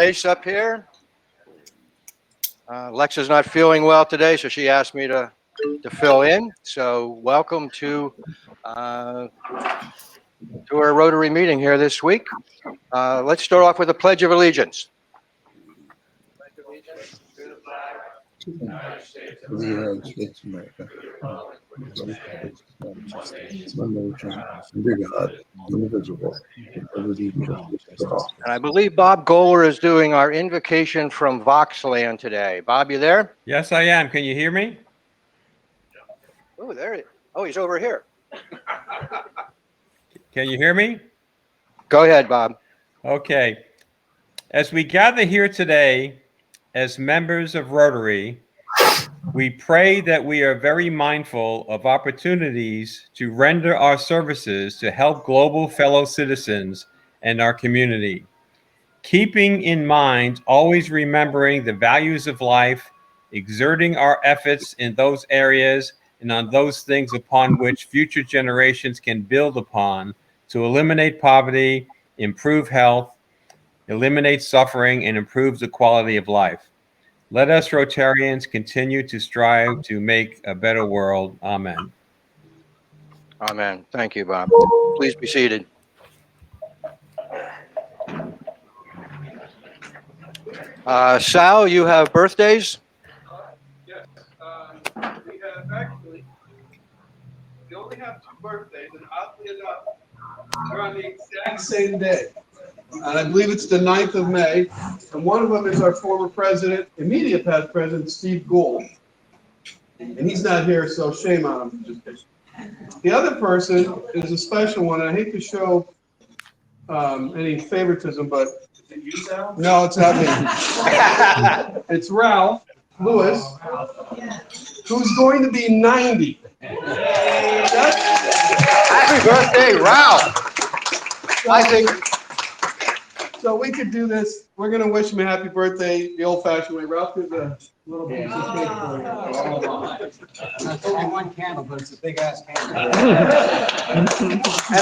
Ace up here. Lexa's not feeling well today, so she asked me to fill in. So welcome to our Rotary meeting here this week. Let's start off with a Pledge of Allegiance. Pledge of allegiance to the flag of the United States of America. And I believe Bob Goller is doing our invocation from Voxland today. Bob, you there? Yes, I am. Can you hear me? Oh, there he is. Oh, he's over here. Can you hear me? Go ahead, Bob. Okay. As we gather here today as members of Rotary, we pray that we are very mindful of opportunities to render our services to help global fellow citizens and our community. Keeping in mind, always remembering the values of life, exerting our efforts in those areas and on those things upon which future generations can build upon to eliminate poverty, improve health, eliminate suffering, and improve the quality of life. Let us Rotarians continue to strive to make a better world. Amen. Amen. Thank you, Bob. Please be seated. Sal, you have birthdays? Yes. We only have 2 birthdays, and oddly enough, they're on the exact same day. And I believe it's the 9th of May, and one of them is our former president, immediate past president, Steve Gould. And he's not here, so shame on him. The other person is a special one, and I hate to show any favoritism, but is it you, Sal? No, it's not me. It's Ralph Lewis, who's going to be 90. Happy birthday, Ralph. I think so. We could do this. We're going to wish him a happy birthday the old-fashioned way. Ralph, there's a little piece of cake for you. That's only one candle, but it's a big ass candle. And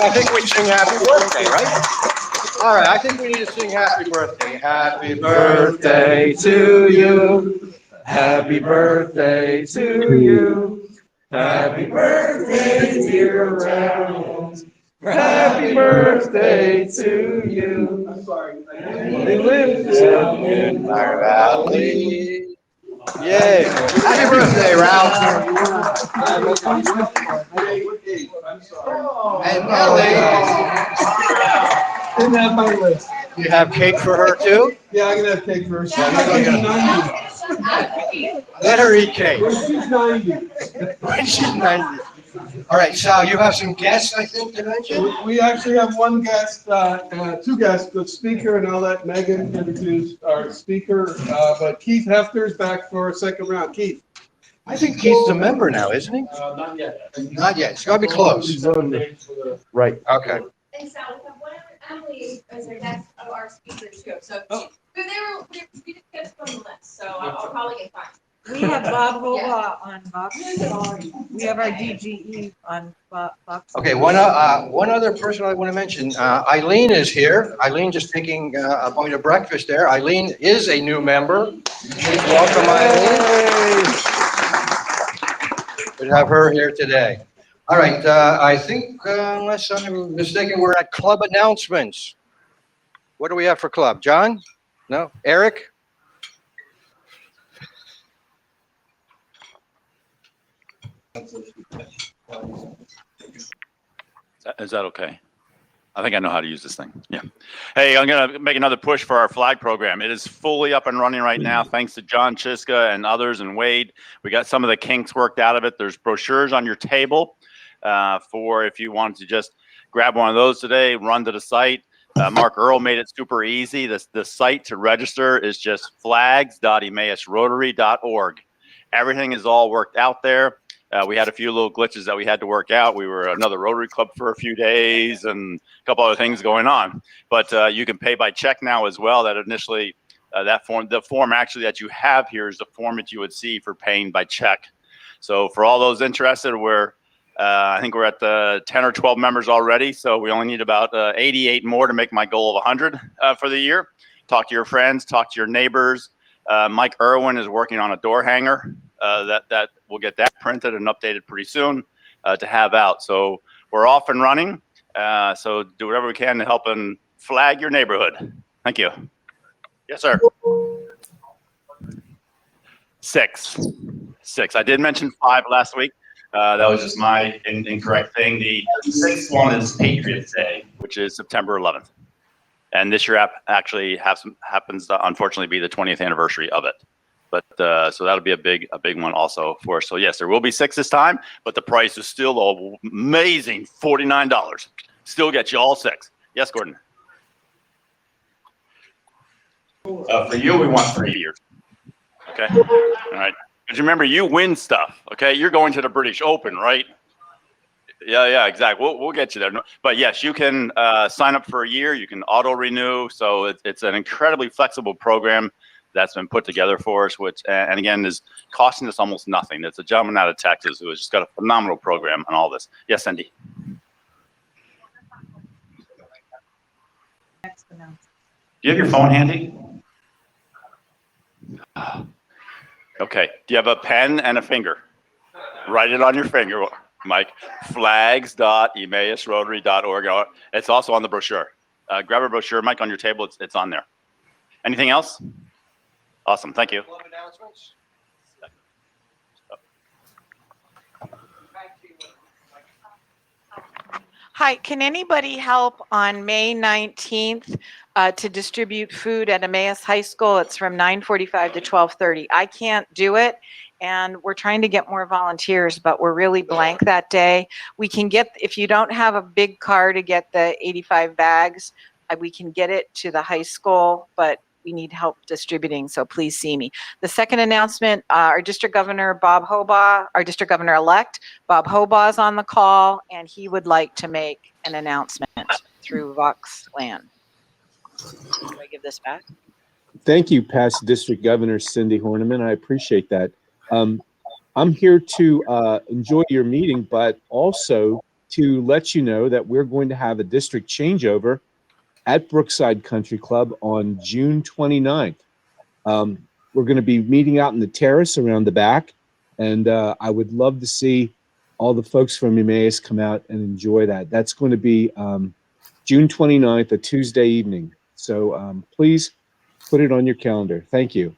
I think we sing happy birthday, right? All right, I think we need to sing happy birthday. Happy birthday to you. Happy birthday to you. Happy birthday, dear Ralph. Happy birthday to you. I'm sorry. We live in our valley. Yay. Happy birthday, Ralph. I'm sorry. And Melody. Didn't have my list. You have cake for her too? Yeah, I'm gonna have cake for her. She's Yeah, not we're even gonna- 90. Let her eat cake. When she's 90. When she's 90. All right, Sal, you have some guests, I think, to mention? We actually have one guest, 2 guests, the speaker, and I'll let Megan introduce our speaker. But Keith Hefter is back for a second round. Keith. I think Keith's a member now, isn't he? Not yet. Not yet. It's gotta be close. Right. Okay. And so we have one of Emily as our next of our speakers too. So we didn't get from the list, so I'll probably get fine. We have Bob Hova on Fox. We have our DGE on Fox. Okay, one other person I want to mention, Eileen is here. Eileen just taking a bite of breakfast there. Eileen is a new member. Please welcome Eileen. We have her here today. All right, I think, unless I'm mistaken, we're at club announcements. What do we have for club? John? No? Eric? Is that okay? I think I know how to use this thing. Yeah. Hey, I'm going to make another push for our flag program. It is fully up and running right now, thanks to John Chiska and others and Wade. We got some of the kinks worked out of it. There's brochures on your table for if you wanted to just grab one of those today, run to the site. Mark Earl made it super easy. The site to register is just flags.emmausrotary.org. Everything is all worked out there. We had a few little glitches that we had to work out. We were another Rotary Club for a few days and a couple other things going on. But you can pay by check now as well. That initially, the form actually that you have here is the form that you would see for paying by check. So for all those interested, I think we're at the 10 or 12 members already. So we only need about 88 more to make my goal of 100 for the year. talk to your friends, talk to your neighbors. Mike Irwin is working on a door hanger that we'll get that printed and updated pretty soon to have out. So we're off and running. So do whatever we can to help and flag your neighborhood. Thank you. Yes, sir. 6. I did mention 5 last week. That was just my incorrect thing. The 6th one is Patriots Day, which is September 11th. And this year actually happens to unfortunately be the 20th anniversary of it. But so that'll be a big one also for us. So yes, there will be 6 this time, but the price is still amazing, $49. Still get you all 6. Yes, Gordon. For you, we want 3 years. Okay. All right. Because remember, you win stuff. Okay. You're going to the British Open, right? Yeah, exactly. We'll get you there. But yes, you can sign up for a year. You can auto renew. So it's an incredibly flexible program that's been put together for us, which, and again, is costing us almost nothing. It's a gentleman out of Texas who has just got a phenomenal program on all this. Yes, Cindy. Next announcement. Do you have your phone handy? Okay. Do you have a pen and a finger? Write it on your finger, Mike. flags.emmausrotary.org. It's also on the brochure. Grab a brochure, Mike, on your table. It's on there. Anything else? Awesome. Thank you. Club announcements? Hi, can anybody help on May 19th to distribute food at Emmaus High School? It's from 9:45 to 12:30. I can't do it, and we're trying to get more volunteers, but we're really blank that day. We can get, if you don't have a big car to get the 85 bags, we can get it to the high school, but we need help distributing, so please see me. The second announcement, our District Governor, Bob Hobaugh, our District Governor-elect, Bob Hobaugh is on the call, and he would like to make an announcement through VoxLAN. Do I give this back? Thank you, past District Governor Cindy Horniman. I appreciate that. I'm here to enjoy your meeting, but also to let you know that we're going to have a district changeover at Brookside Country Club on June 29th. We're going to be meeting out in the terrace around the back, and I would love to see all the folks from Emmaus come out and enjoy that. That's going to be June 29th, a Tuesday evening. So please put it on your calendar. Thank you.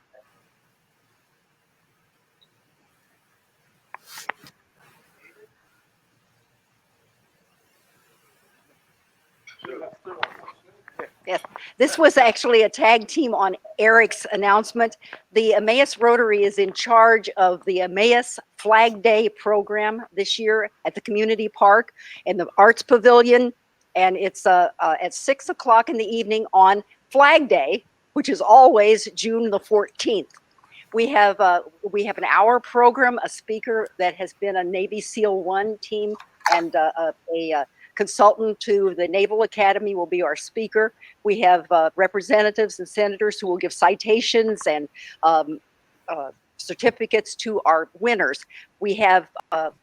Yes, this was actually a tag team on Eric's announcement. The Emmaus Rotary is in charge of the Emmaus Flag Day program this year at the community park in the Arts Pavilion. And it's at 6 o'clock in the evening on Flag Day, which is always June the 14th. We have an hour program, a speaker that has been a Navy SEAL 1 team, and a consultant to the Naval Academy will be our speaker. We have representatives and senators who will give citations and certificates to our winners. We have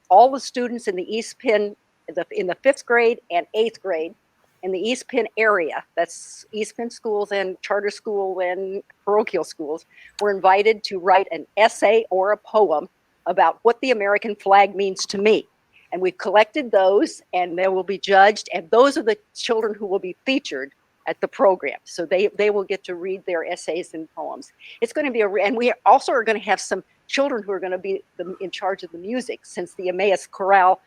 all the students in the East Penn, in the 5th grade and 8th grade in the East Penn area, that's East Penn schools and charter school and parochial schools, were invited to write an essay or a poem about what the American flag means to me. And we've collected those, and they will be judged, and those are the children who will be featured at the program. So they will get to read their essays and poems. It's going to be and we also are going to have some children who are going to be in charge of the music, since the Emmaus Chorale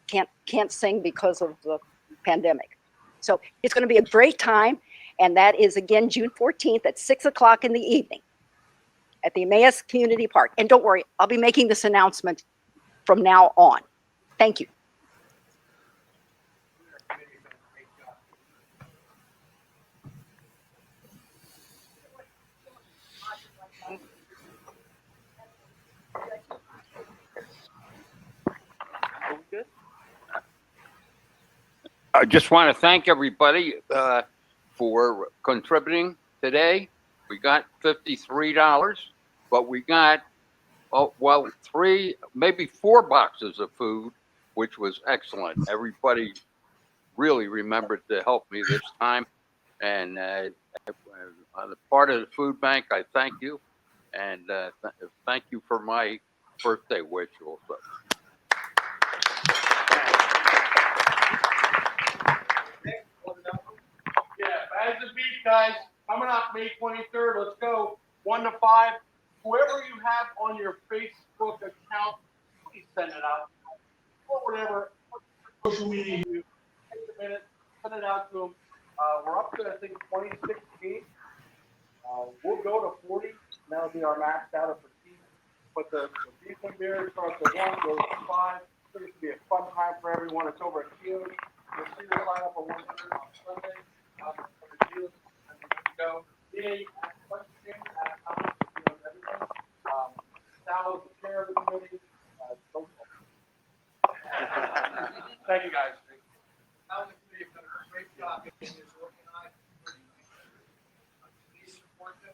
can't sing because of the pandemic. So it's going to be a great time, and that is again June 14th at 6 o'clock in the evening at the Emmaus Community Park. And don't worry, I'll be making this announcement from now on. Thank you. I just want to thank everybody for contributing today. We got $53, but we got, 3, maybe 4 boxes of food, which was excellent. Everybody really remembered to help me this time, and the part of the food bank, I thank you. And thank you for my birthday wish also. Yeah, Bags of Beef, guys, coming up May 23rd. Let's go 1 to 5. Whoever you have on your Facebook account, please send it out. Or whatever social media you take a minute, send it out to them. We're up to, I think, 2016. We'll go to 40. That'll be our max out of the season. But the beef and beer starts at 1, goes to 5. I think it's going to be a fun time for everyone. It's over at Field. You'll see the lineup on 100 on Sunday. For the Field. And we're going to go. Yeah, you ask questions, ask comments, everything. Sal is the chair of the committee. Thank you, guys. Sal, you've done a great job getting this organized. Please support them.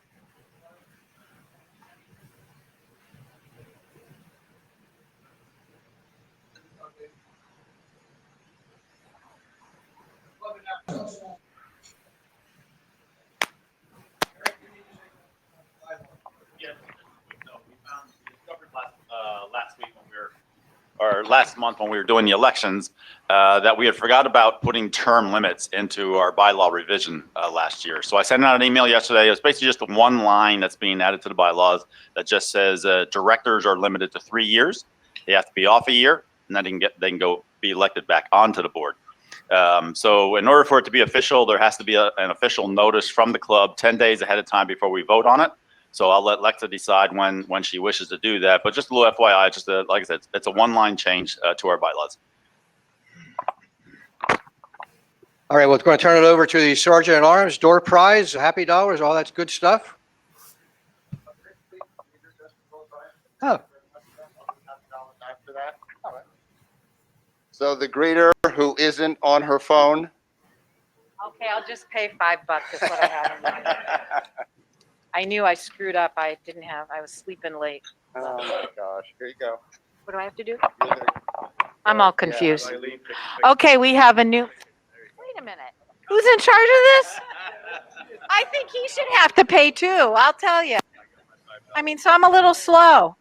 Yes, no, we discovered last week when we were, or last month when we were doing the elections, that we had forgot about putting term limits into our bylaw revision last year. So I sent out an email yesterday. It's basically just one line that's being added to the bylaws that just says directors are limited to 3 years. They have to be off a year, and then they can go be elected back onto the board. So in order for it to be official, there has to be an official notice from the club 10 days ahead of time before we vote on it. So I'll let Lexa decide when she wishes to do that. But just a little FYI, just like I said, it's a one-line change to our bylaws. All right, well, we're going to turn it over to the Sergeant at Arms, door prize, happy dollars, all that's good stuff. Oh. After that. All right. So the greeter who isn't on her phone. Okay, I'll just pay $5 is what I have in mind. I knew I screwed up. I was sleeping late. Oh my gosh, here you go. What do I have to do? I'm all confused. Okay, we have a new, wait a minute. Who's in charge of this? I think he should have to pay too, I'll tell you. I mean, so I'm a little slow.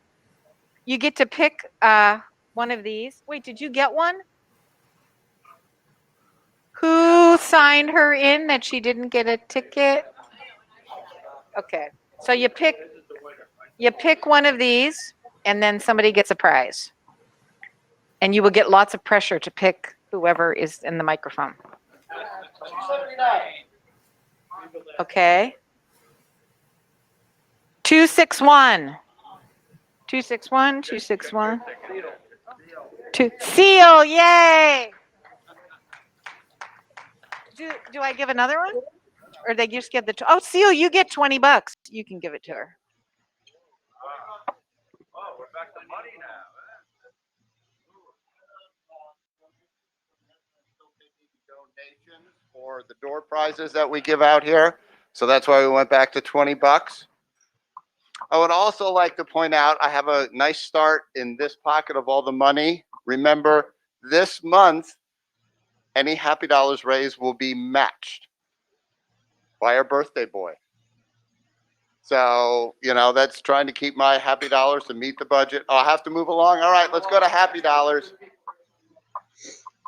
You get to pick one of these. Wait, did you get one? Who signed her in that she didn't get a ticket? Okay, so you pick one of these and then somebody gets a prize. And you will get lots of pressure to pick whoever is in the microphone. Okay. 261. 261, 261. Seal, yay! Do I give another one? Or they just get the, oh, Seal, you get $20. You can give it to her. Oh, we're back to money now. Donations for the door prizes that we give out here. So that's why we went back to $20. I would also like to point out, I have a nice start in this pocket of all the money. Remember, this month, any Happy Dollars raised will be matched by our birthday boy. So, that's trying to keep my Happy Dollars to meet the budget. I'll have to move along. All right, let's go to Happy Dollars.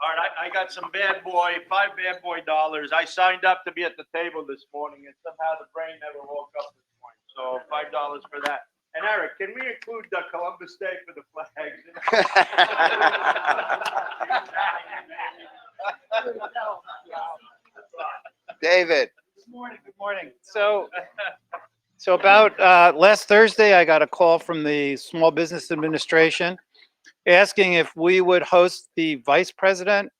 All right, I got some $5 bad boy dollars. I signed up to be at the table this morning, and somehow the brain never woke up this morning. So $5 for that. And Eric, can we include the Columbus Day for the flags? David. Good morning. Good morning. So about last Thursday, I got a call from the Small Business Administration asking if we would host the vice president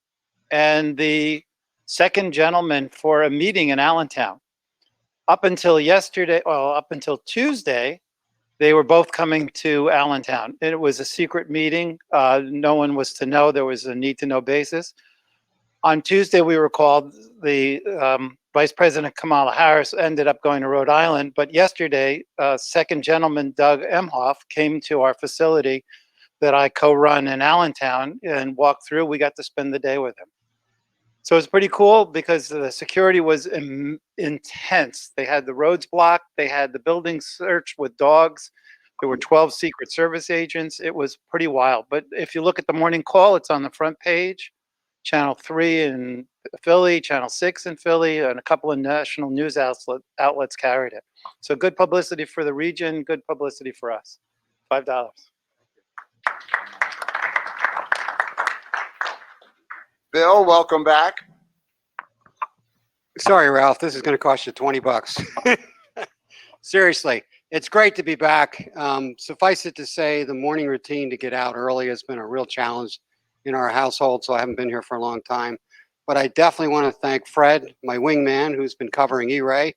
and the second gentleman for a meeting in Allentown. Up until Tuesday, they were both coming to Allentown. It was a secret meeting. No one was to know. There was a need to know basis. On Tuesday, we were called. The Vice President Kamala Harris ended up going to Rhode Island. But yesterday, second gentleman Doug Emhoff came to our facility that I co-run in Allentown and walked through. We got to spend the day with him. So it's pretty cool because the security was intense. They had the roads blocked. They had the building searched with dogs. There were 12 Secret Service agents. It was pretty wild. But if you look at the morning call, it's on the front page. Channel 3 in Philly, Channel 6 in Philly, and a couple of national news outlets carried it. So good publicity for the region, good publicity for us. $5. Bill, welcome back. Sorry, Ralph, this is going to cost you 20 bucks. Seriously, it's great to be back. Suffice it to say, the morning routine to get out early has been a real challenge in our household, so I haven't been here for a long time. But I definitely want to thank Fred, my wingman, who's been covering E-Ray.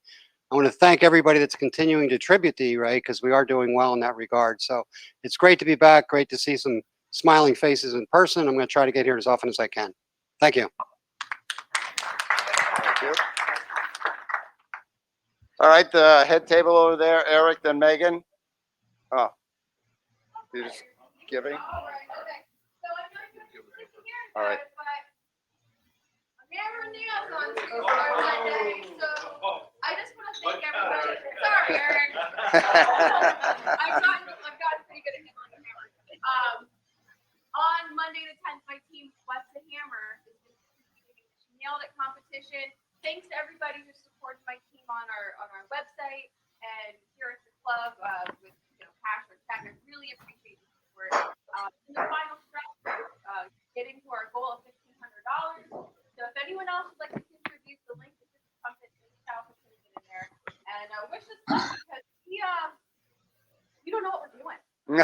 I want to thank everybody that's continuing to tribute to E-Ray because we are doing well in that regard. So it's great to be back, great to see some smiling faces in person. I'm going to try to get here as often as I can. Thank you. Thank you. All right, the head table over there, Eric, then Megan. Oh, you're just giving? All right. I just want to thank everybody. Sorry, Eric. I've gotten pretty good at handling the hammer. On Monday the 10th, my team, What's the Hammer, is competing in the Nailed It competition. Thanks to everybody who supports my team on our website and here at the club with cash or check. I really appreciate the support. In the final stretch, getting to our goal of $1,500. So if anyone else would like to contribute, the link is just something in there. And wish us luck because we don't know what we're doing. Yeah.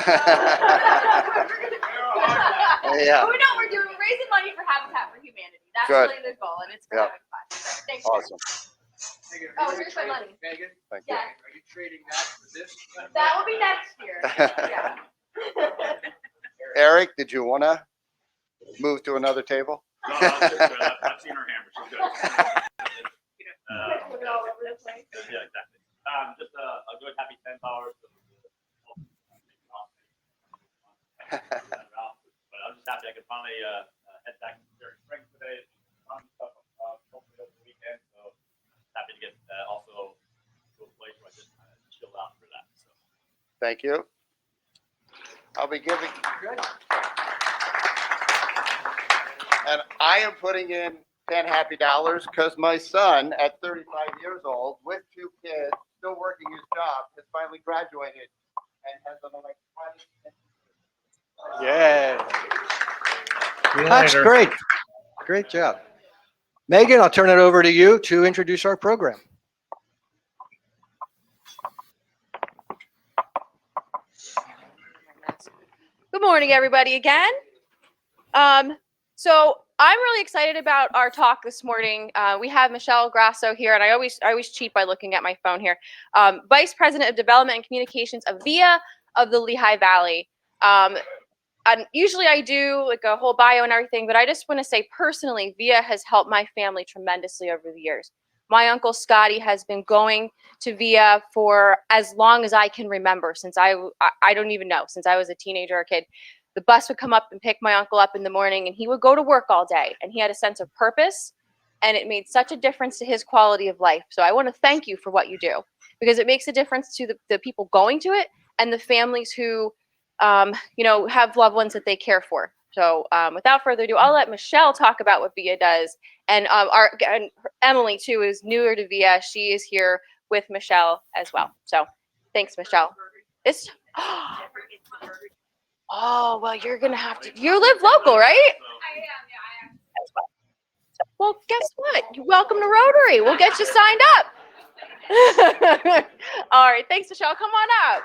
We know what we're doing. We're raising money for Habitat for Humanity. That's Good. really the goal, and it's been having fun. Thanks. Awesome. Oh, here's my money. Megan, Thank you. Yeah, are you trading that for this? that will be next year. Yeah. Eric, did you want to move to another table? No, I've seen her hammer. She's good. Put it all over the place. Yeah, exactly. Just a good happy $10. But I'm just happy I could finally head back to Cherry Springs today. Stuff hopefully over the weekend, so happy to get also to a place where I just kind of chill out for that. So Thank you. I'll be giving. And I am putting in 10 happy dollars because my son, at 35 years old, with 2 kids, still working his job, has finally graduated and has an electronics. Yeah. That's great. Great job. Megan, I'll turn it over to you to introduce our program. Good morning, everybody, again. So I'm really excited about our talk this morning. We have Michelle Grasso here, and I always cheat by looking at my phone here. Vice President of Development and Communications of VIA of the Lehigh Valley. And usually I do like a whole bio and everything, but I just want to say personally, VIA has helped my family tremendously over the years. My uncle Scotty has been going to VIA for as long as I can remember, since I don't even know, since I was a teenager or a kid. The bus would come up and pick my uncle up in the morning, and he would go to work all day, and he had a sense of purpose, and it made such a difference to his quality of life. So I want to thank you for what you do, because it makes a difference to the people going to it and the families who have loved ones that they care for. So without further ado, I'll let Michelle talk about what VIA does. And Emily, too, is newer to VIA. She is here with Michelle as well. So thanks, Michelle. Oh, well, you're going to have to. You live local, right? I am, yeah, I am. Well, guess what? You're welcome to Rotary. We'll get you signed up. All right. Thanks, Michelle. Come on up.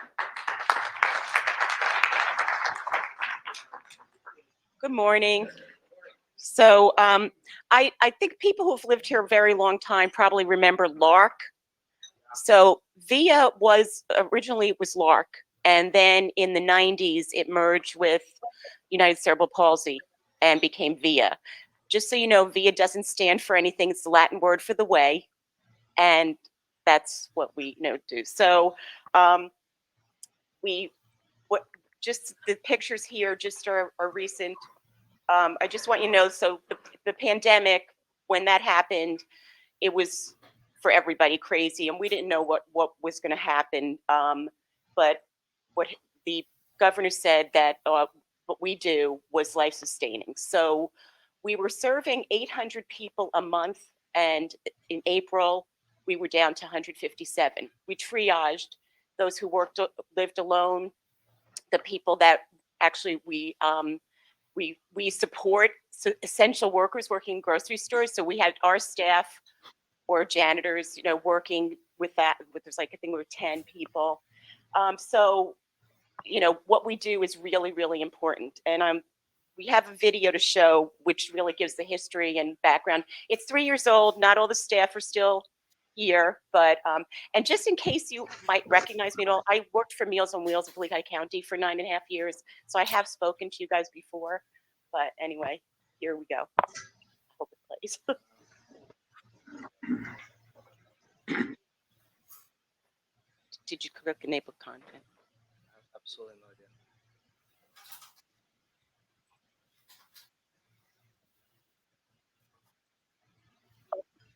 Good morning. So I think people who've lived here a very long time probably remember LARC. So VIA was originally LARC, and then in the 90s it merged with United Cerebral Palsy and became VIA. Just so you know, VIA doesn't stand for anything. It's the Latin word for the way, and that's what we do. So just the pictures here just are recent. I just want you to know, so the pandemic when that happened, it was for everybody crazy, and we didn't know what was going to happen. But what the governor said that what we do was life sustaining. So we were serving 800 people a month, and in April we were down to 157. We triaged those who lived alone, the people that actually we support essential workers working in grocery stores. So we had our staff or janitors, working with that. There's like, I think we were 10 people. So, what we do is really, really important. And we have a video to show which really gives the history and background. It's 3 years old. Not all the staff are still here, but and just in case you might recognize me at all, I worked for Meals on Wheels of Lehigh County for 9.5 years, so I have spoken to you guys before. But anyway, here we go. I hope it plays. Did you click enable content? Absolutely no idea.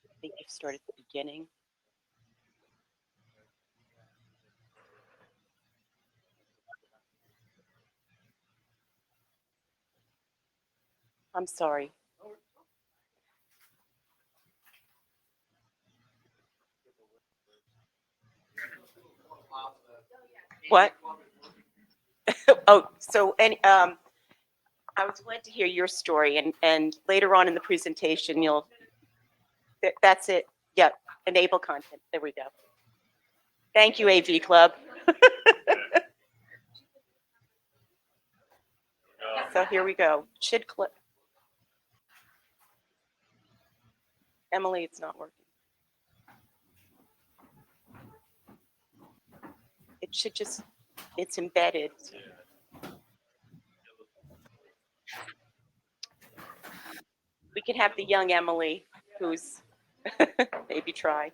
I think you started at the beginning. I'm sorry. What? Oh, so I was glad to hear your story, and later on in the presentation, that's it. Yeah, enable content. There we go. Thank you, AV Club. So here we go. Should clip. Emily, it's not working. It should just, it's embedded. We can have the young Emily who's maybe try.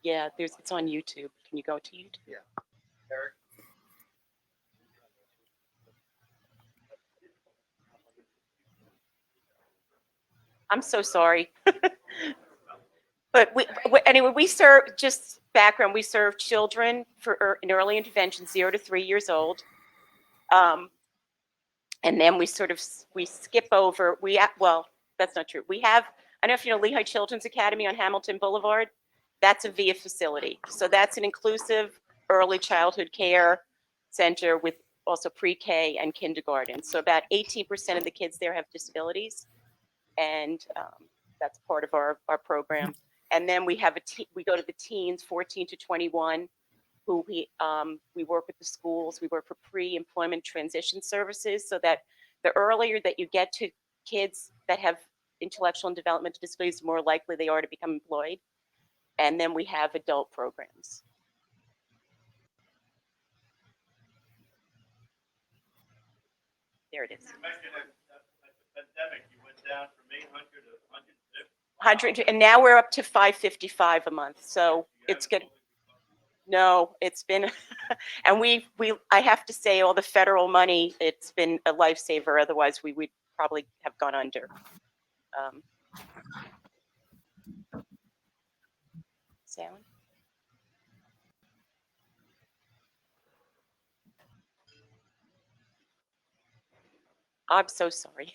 Yeah, it's on YouTube. Can you go to YouTube? Yeah. Eric. I'm so sorry. But anyway, we serve, just background, we serve children in early intervention, 0 to 3 years old. And then we skip over, well, that's not true. We have, I don't know if you know Lehigh Children's Academy on Hamilton Boulevard. That's a VIA facility. So that's an inclusive early childhood care center with also pre-K and kindergarten. So about 18% of the kids there have disabilities. And that's part of our program. And then we have we go to the teens, 14 to 21, who we work with the schools. We work for pre-employment transition services, so that the earlier that you get to kids that have intellectual and developmental disabilities, the more likely they are to become employed. And then we have adult programs. There it is. You mentioned at the pandemic, you went down from 800 to 150. 100, and now we're up to 555 a month. So it's good. No, it's been, and I have to say, all the federal money, it's been a lifesaver. Otherwise, we would probably have gone under. Sound? I'm so sorry.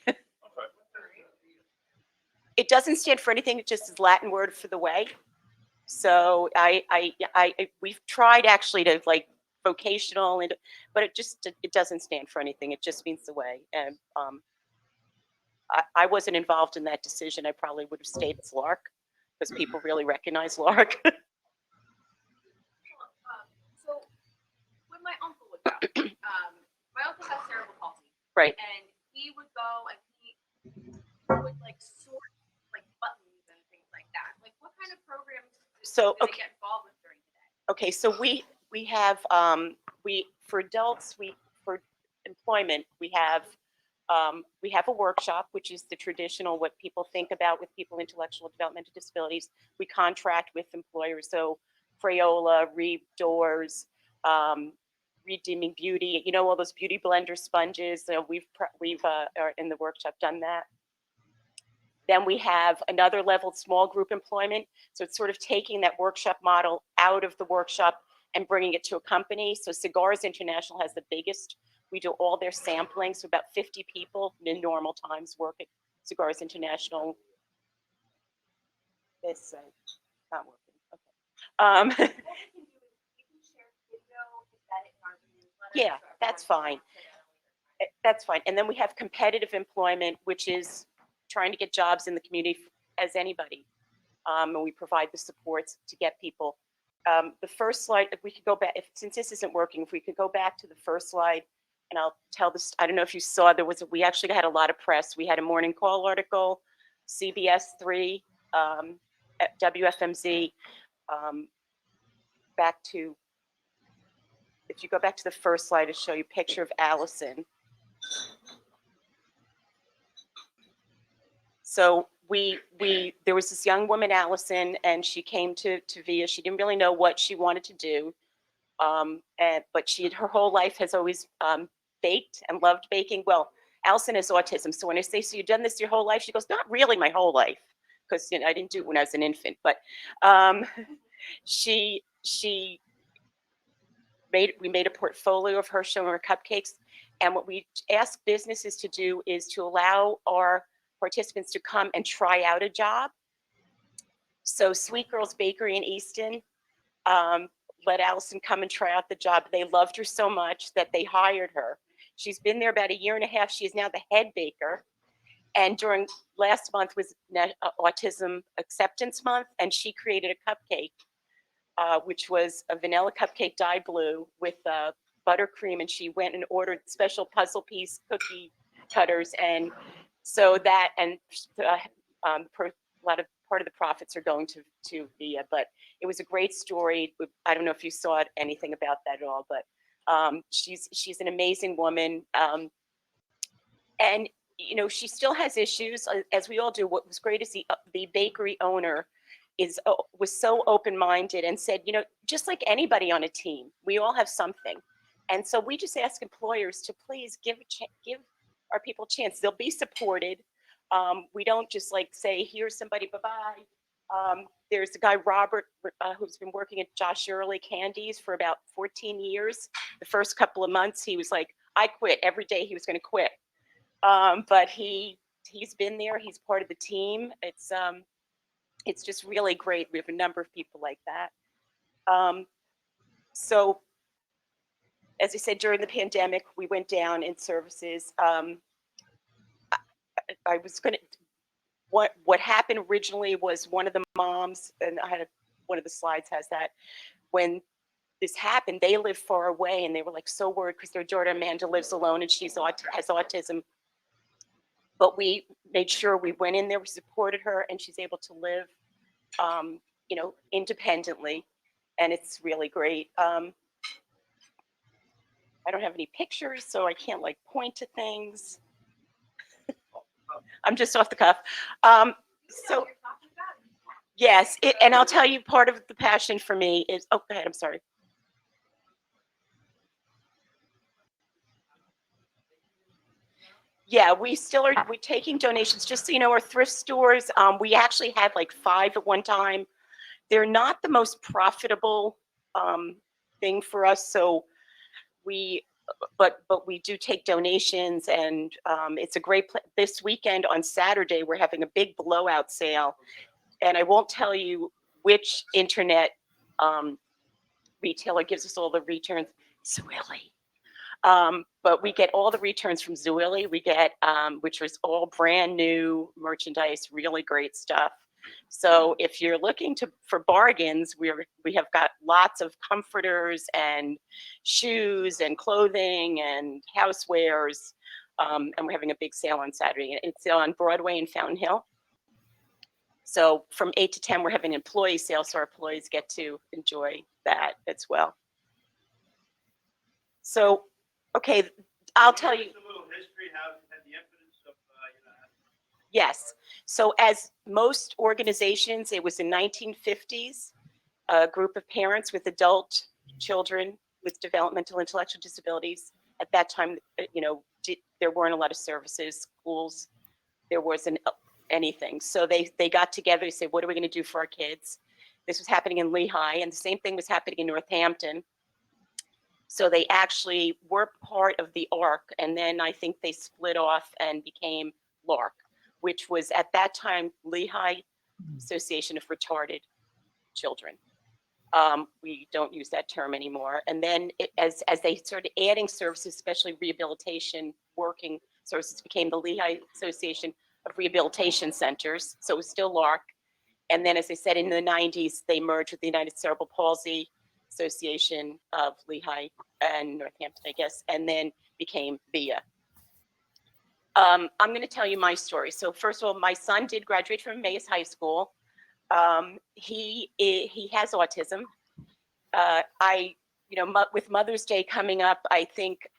It doesn't stand for anything. It just is Latin word for the way. So we've tried actually to like vocational, but it doesn't stand for anything. It just means the way. And I wasn't involved in that decision. I probably would have stayed as Lark because people really recognize Lark. So when my uncle would go, my uncle has cerebral palsy. Right. And he would go and he would like sort like buttons and things like that. Like what kind of programs do they get involved with during the day? Okay, so we have for adults, for employment, we have a workshop, which is the traditional what people think about with people with intellectual and developmental disabilities. We contract with employers, so Crayola, Reeb, Doors, Redeeming Beauty, you know, all those beauty blender sponges. We've are in the workshop done that. Then we have another level, small group employment. So it's sort of taking that workshop model out of the workshop and bringing it to a company. So Cigars International has the biggest. We do all their sampling. So about 50 people in normal times work at Cigars International. This not working. Okay. Yeah, that's fine. That's fine. And then we have competitive employment, which is trying to get jobs in the community as anybody. And we provide the supports to get people. The first slide, if we could go back, since this isn't working, if we could go back to the first slide, and I'll tell this, I don't know if you saw, we actually had a lot of press. We had a morning call article, CBS 3, WFMZ, back to, if you go back to the first slide to show you a picture of Allison. So there was this young woman, Allison, and she came to VIA. She didn't really know what she wanted to do, but her whole life has always baked and loved baking. Well, Allison has autism, so when I say, so you've done this your whole life? She goes, not really my whole life, because I didn't do it when I was an infant, but we made a portfolio of her showing her cupcakes. And what we ask businesses to do is to allow our participants to come and try out a job. So Sweet Girls Bakery in Easton let Allison come and try out the job. They loved her so much that they hired her. She's been there about 1.5 years. She is now the head baker. And during last month was Autism Acceptance Month, and she created a cupcake, which was a vanilla cupcake dyed blue with buttercream, and she went and ordered special puzzle piece cookie cutters, and so that, and part of the profits are going to VIA, but it was a great story. I don't know if you saw anything about that at all, but she's an amazing woman, and she still has issues, as we all do. What was great is the bakery owner was so open-minded and said, just like anybody on a team, we all have something. And so we just ask employers to please give our people a chance. They'll be supported. We don't just say, here's somebody, bye-bye. There's a guy, Robert, who's been working at Josh Early Candies for about 14 years. The first couple of months, he was like, I quit. Every day he was going to quit. But he's been there. He's part of the team. It's just really great. We have a number of people like that. So, as I said, during the pandemic, we went down in services. I was going to, what happened originally was one of the moms, and one of the slides has that, when this happened, they live far away, and they were so worried because their daughter Amanda lives alone, and has autism. But we made sure we went in there, we supported her, and she's able to live, independently, and it's really great. I don't have any pictures, so I can't point to things. I'm just off the cuff. So yes, and I'll tell you, part of the passion for me is, oh, go ahead, I'm sorry. Yeah, we're taking donations. Just so you know, our thrift stores, we actually had 5 at one time. They're not the most profitable thing for us, so but we do take donations, and it's a great this weekend on Saturday we're having a big blowout sale, and I won't tell you which internet retailer gives us all the returns. Zwilly. But we get all the returns from Zwilly. We get, which was all brand new merchandise, really great stuff. So if you're looking for bargains, we have got lots of comforters and shoes and clothing and housewares, and we're having a big sale on Saturday. It's on Broadway in Fountain Hill. So from 8 to 10, we're having an employee sale, so our employees get to enjoy that as well. So, okay, I'll tell you. A little history, how had the evidence of, Yes. So as most organizations, it was in 1950s, a group of parents with adult children with developmental intellectual disabilities. At that time, there weren't a lot of services, schools, there wasn't anything. So they got together to say, what are we going to do for our kids? This was happening in Lehigh, and the same thing was happening in Northampton. So they actually were part of the ERC, and then I think they split off and became LARC, which was at that time Lehigh Association of Retarded Children. We don't use that term anymore. And then as they started adding services, especially rehabilitation, working services, became the Lehigh Association of Rehabilitation Centers. So it was still LARC. And then, as I said, in the 90s, they merged with the United Cerebral Palsy Association of Lehigh and Northampton, I guess, and then became VIA. I'm going to tell you my story. So first of all, my son did graduate from Emmaus High School. He has autism. With Mother's Day coming up, I think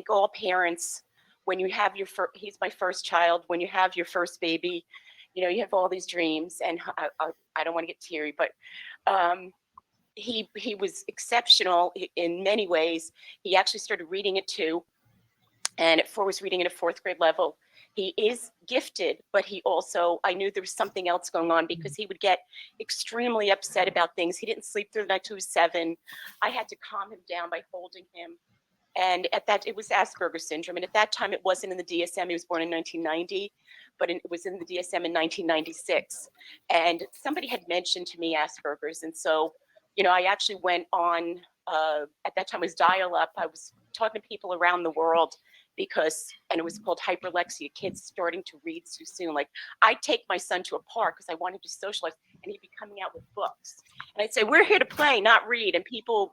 all parents, when you have he's my first child, when you have your first baby, you have all these dreams, and I don't want to get teary, but he was exceptional in many ways. He actually started reading at 2, and at 4 was reading at a 4th grade level. He is gifted, but I knew there was something else going on, because he would get extremely upset about things. He didn't sleep through the night till he was 7. I had to calm him down by holding him. And it was Asperger's syndrome. And at that time, it wasn't in the DSM. He was born in 1990, but it was in the DSM in 1996. And somebody had mentioned to me Asperger's. And so, I actually went on, at that time it was dial-up. I was talking to people around the world, and it was called hyperlexia, kids starting to read too soon. Like, I'd take my son to a park because I wanted to socialize, and he'd be coming out with books. And I'd say, we're here to play, not read. And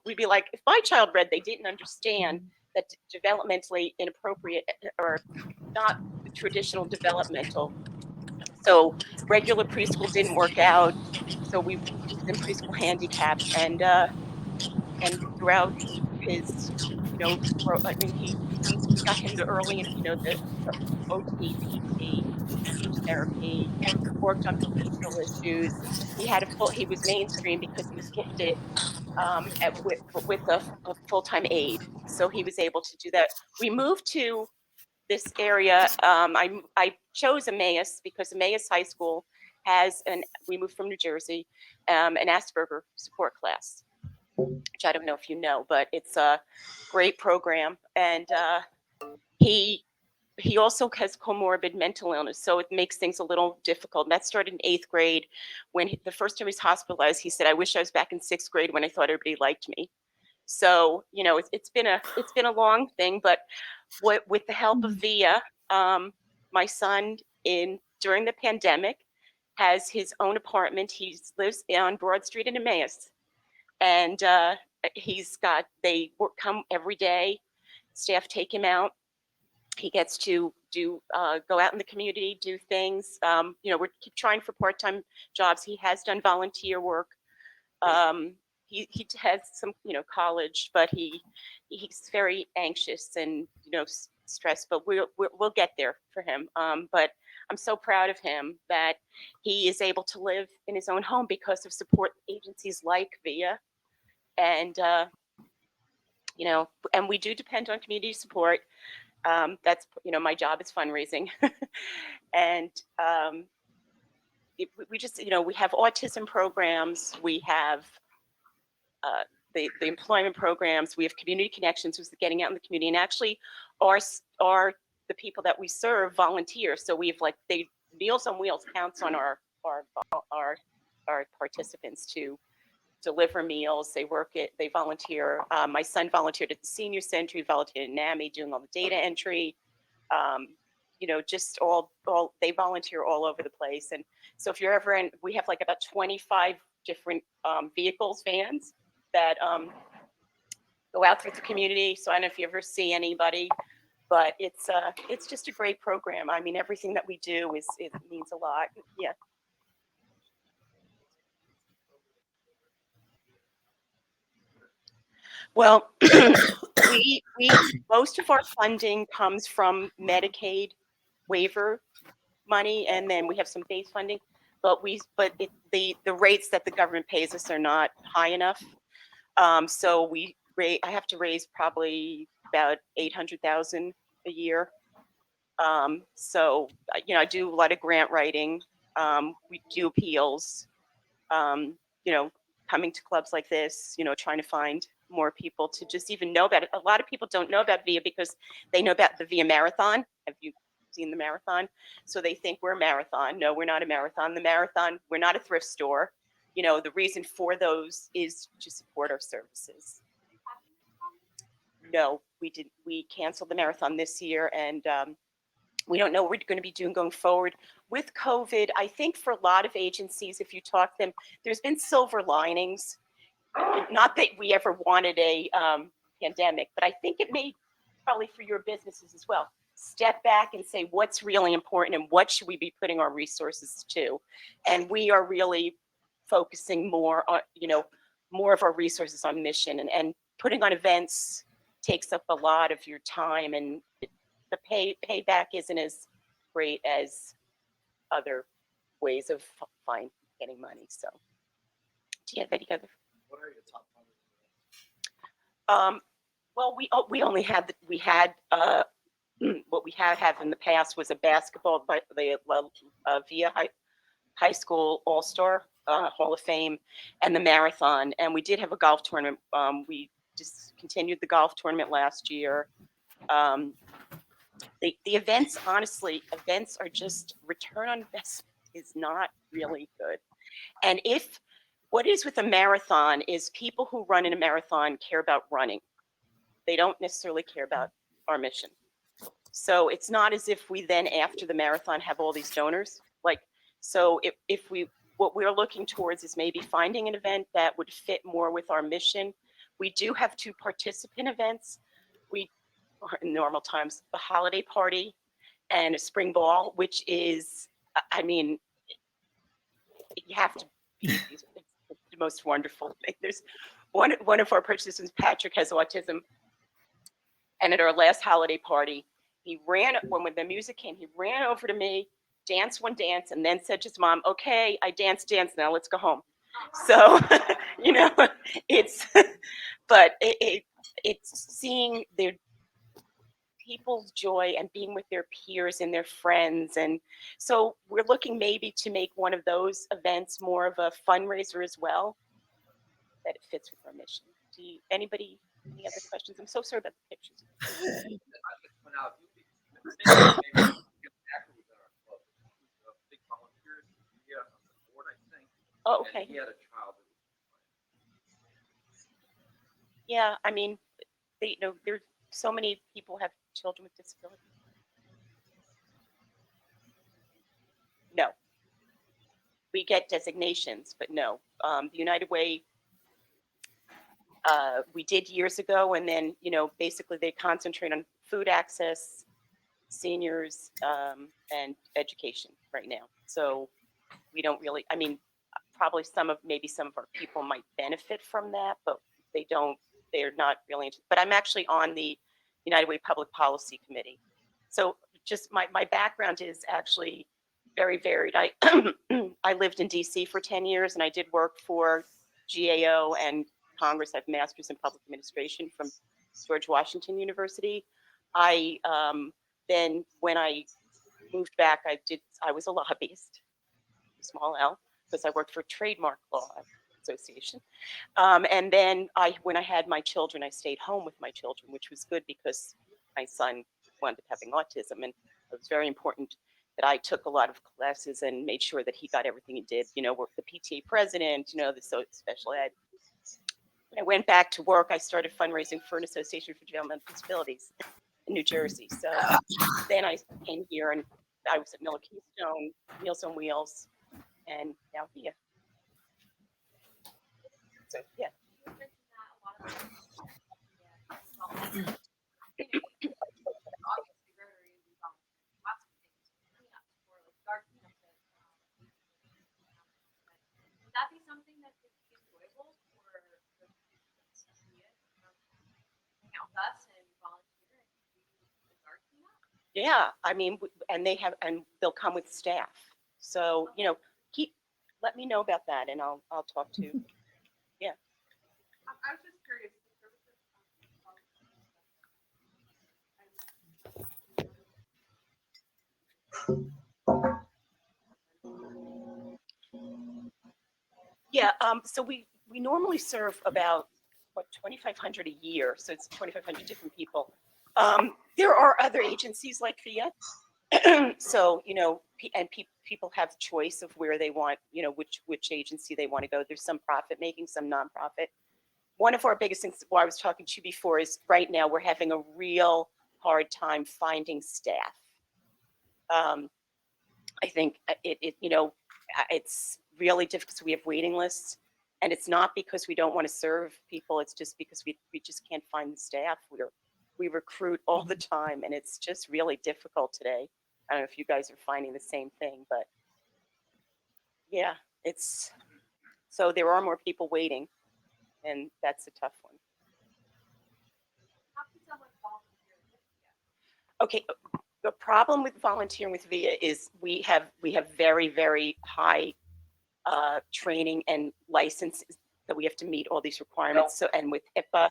we'd be like, if my child read, they didn't understand that developmentally inappropriate or not traditional developmental. So regular preschool didn't work out. So he was in preschool handicapped, and throughout his, we got him the early, the OT, PT, speech therapy, worked on behavioral issues. He was mainstream because he was gifted with a full-time aide. So he was able to do that. We moved to this area. I chose Emmaus because Emmaus High School we moved from New Jersey, an Asperger support class, which I don't know if you know, but it's a great program. And he also has comorbid mental illness, so it makes things a little difficult. And that started in 8th grade. When the first time he was hospitalized, he said, "I wish I was back in 6th grade when I thought everybody liked me." So it's been a long thing, but with the help of VIA, my son during the pandemic has his own apartment. He lives on Broad Street in Emmaus, and they come every day. Staff take him out. He gets to go out in the community, do things. We keep trying for part-time jobs. He has done volunteer work. He has some, college, but he's very anxious and, stressed, but we'll get there for him. But I'm so proud of him that he is able to live in his own home because of support agencies like VIA. And, and we do depend on community support. That's, my job is fundraising. And we just, we have autism programs, we have the employment programs, we have community connections, who's getting out in the community, and actually are the people that we serve volunteer. So we have Meals on Wheels counts on our participants to deliver meals. They volunteer. My son volunteered at the senior center. He volunteered at NAMI doing all the data entry. They volunteer all over the place. And so if you're ever in, we have about 25 different vans that go out through the community. So I don't know if you ever see anybody, but it's just a great program. I mean, everything that we do it means a lot. Yeah. Well, most of our funding comes from Medicaid waiver money, and then we have some base funding, but the rates that the government pays us are not high enough. So I have to raise probably about 800,000 a year. So, I do a lot of grant writing. We do appeals, you know, coming to clubs like this, trying to find more people to just even know about it. A lot of people don't know about VIA because they know about the VIA Marathon. Have you seen the marathon? So they think we're a marathon. No, we're not a marathon. The marathon, we're not a thrift store. The reason for those is to support our services. No, we didn't. We canceled the marathon this year, and we don't know what we're going to be doing going forward. With COVID, I think for a lot of agencies, if you talk to them, there's been silver linings. Not that we ever wanted a pandemic, but I think it may probably for your businesses as well. Step back and say what's really important and what should we be putting our resources to. And we are really focusing more on, more of our resources on mission, and putting on events takes up a lot of your time, and the payback isn't as great as other ways of getting money. So, do you have any other? What are your top Well, we only had what we have in the past was a basketball, but the VIA High School All-Star Hall of Fame, and the marathon. And we did have a golf tournament. We discontinued the golf tournament last year. The events, honestly, events are just return on investment is not really good. And what is with a marathon is people who run in a marathon care about running. They don't necessarily care about our mission. So it's not as if we then after the marathon have all these donors. So what we're looking towards is maybe finding an event that would fit more with our mission. We do have 2 participant events. In normal times, the holiday party and a spring ball, which is, you have to it's the most wonderful thing. There's one of our participants, Patrick, has autism. And at our last holiday party, he ran, when the music came, he ran over to me, danced one dance, and then said to his mom, "Okay, I danced, now let's go home." So, but it's seeing their people's joy and being with their peers and their friends. And so we're looking maybe to make one of those events more of a fundraiser as well, that it fits with our mission. Any other questions? I'm so sorry about the pictures. Oh, okay. Yeah, there's so many people have children with disabilities. No. We get designations, but no. The United Way, we did years ago, and then, basically they concentrate on food access, seniors, and education right now. So we don't really, probably maybe some of our people might benefit from that, but they're not really interested. But I'm actually on the United Way Public Policy Committee. So just my background is actually very varied. I lived in DC for 10 years, and I did work for GAO and Congress. I have a master's in public administration from George Washington University. Then when I moved back, I was a lobbyist, small L, because I worked for Trademark Law Association. And then when I had my children, I stayed home with my children, which was good because my son wound up having autism, and it was very important that I took a lot of classes and made sure that he got everything he did. Work the PTA president, the special ed. When I went back to work, I started fundraising for an association for developmental disabilities in New Jersey. So then I came here, and I was at Miller Keystone, Meals on Wheels, and now here. So yeah. Would that be something that would be enjoyable for the hang out with us and volunteer and do the garden cleanup? Yeah, and they'll come with staff. So let me know about that, and I'll talk to. Yeah. I was just curious. The services Yeah, so we normally serve about, what, 2,500 a year, so it's 2,500 different people. There are other agencies like VIA. So, you know, people have choice of where they want, you know, which agency they want to go. There's some profit making, some nonprofit. One of our biggest things, what I was talking to you before, is right now we're having a real hard time finding staff. I think you know, it's really difficult. So we have waiting lists, and it's not because we don't want to serve people. It's just because we just can't find the staff. We recruit all the time, and it's just really difficult today. I don't know if you guys are finding the same thing, but yeah, it's, so there are more people waiting, and that's a tough one. How can someone volunteer? Okay, the problem with volunteering with VIA is we have very, very high training and licenses that we have to meet all these requirements. So, and with HIPAA,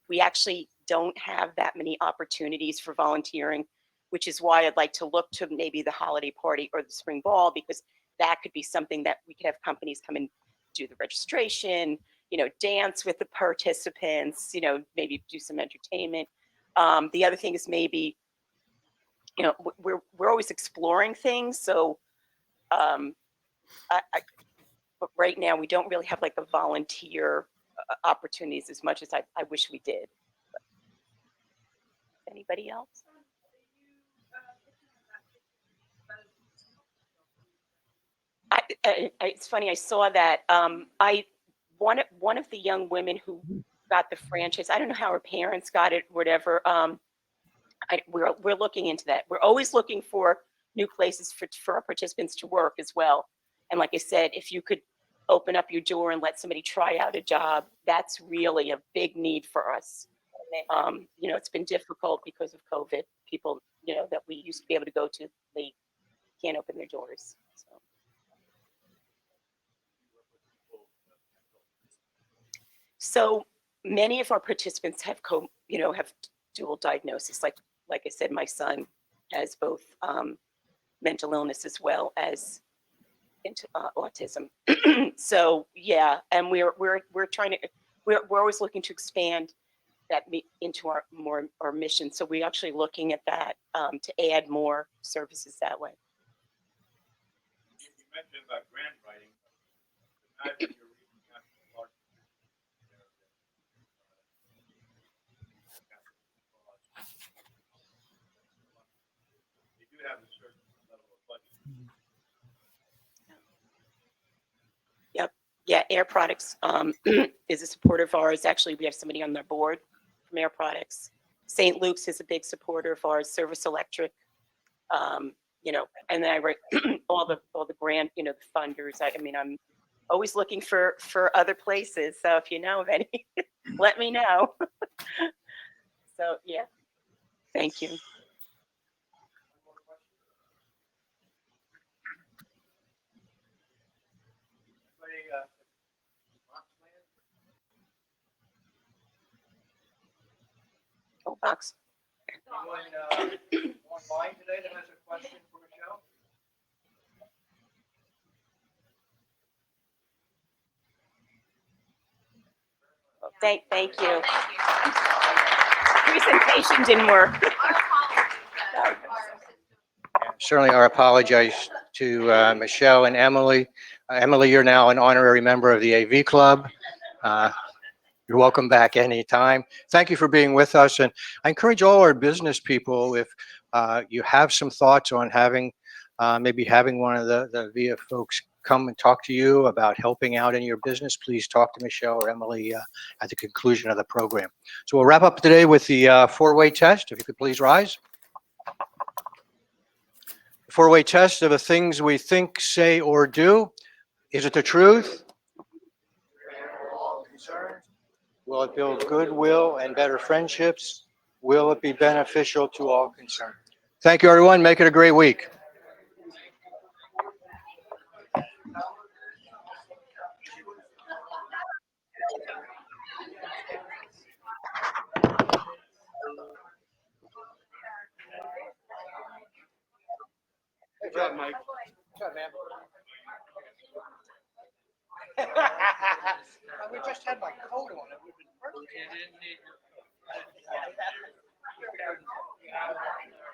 we actually don't have that many opportunities for volunteering, which is why I'd like to look to maybe the holiday party or the spring ball, because that could be something that we could have companies come and do the registration, you know, dance with the participants, you know, maybe do some entertainment. The other thing is maybe, you know, we're always exploring things. So but right now we don't really have like the volunteer opportunities as much as I wish we did. But anybody else? It's funny. I saw that. One of the young women who got the franchise. I don't know how her parents got it, whatever. We're looking into that. We're always looking for new places for our participants to work as well. And like I said, if you could open up your door and let somebody try out a job, that's really a big need for us. You know, it's been difficult because of COVID. People, you know, that we used to be able to go to, they can't open their doors. So many of our participants have have dual diagnosis. Like I said, my son has both mental illness as well as autism. So yeah, and we're trying to we're always looking to expand that into our mission. So we're actually looking at that to add more services that way. You mentioned about grant writing. Imagine you're reaching out to a large you do have a certain level of budget. Yep. Yeah, Air Products is a supporter of ours. Actually, we have somebody on their board from Air Products. St. Luke's is a big supporter of ours. Service Electric, you know, and then I write all the grant, you know, the funders. I mean, I'm always looking for other places. So if you know of any, let me know. So yeah, thank you. Oh, box. Anyone online today that has a question for Michelle? Thank you. Presentation didn't work. Certainly our apologies to Michelle and Emily. Emily, you're now an honorary member of the AV Club. You're welcome back anytime. Thank you for being with us. And I encourage all our business people, if you have some thoughts on maybe having one of the VIA folks come and talk to you about helping out in your business, please talk to Michelle or Emily at the conclusion of the program. So we'll wrap up today with the four-way test. If you could please rise. The four-way test of the things we think, say, or do. Is it the truth? Will it build goodwill and better friendships? Will it be beneficial to all concerned? Thank you, everyone. Make it a great week. Good job, Mike. Good job, man. we just had my coat on, it would have been perfect.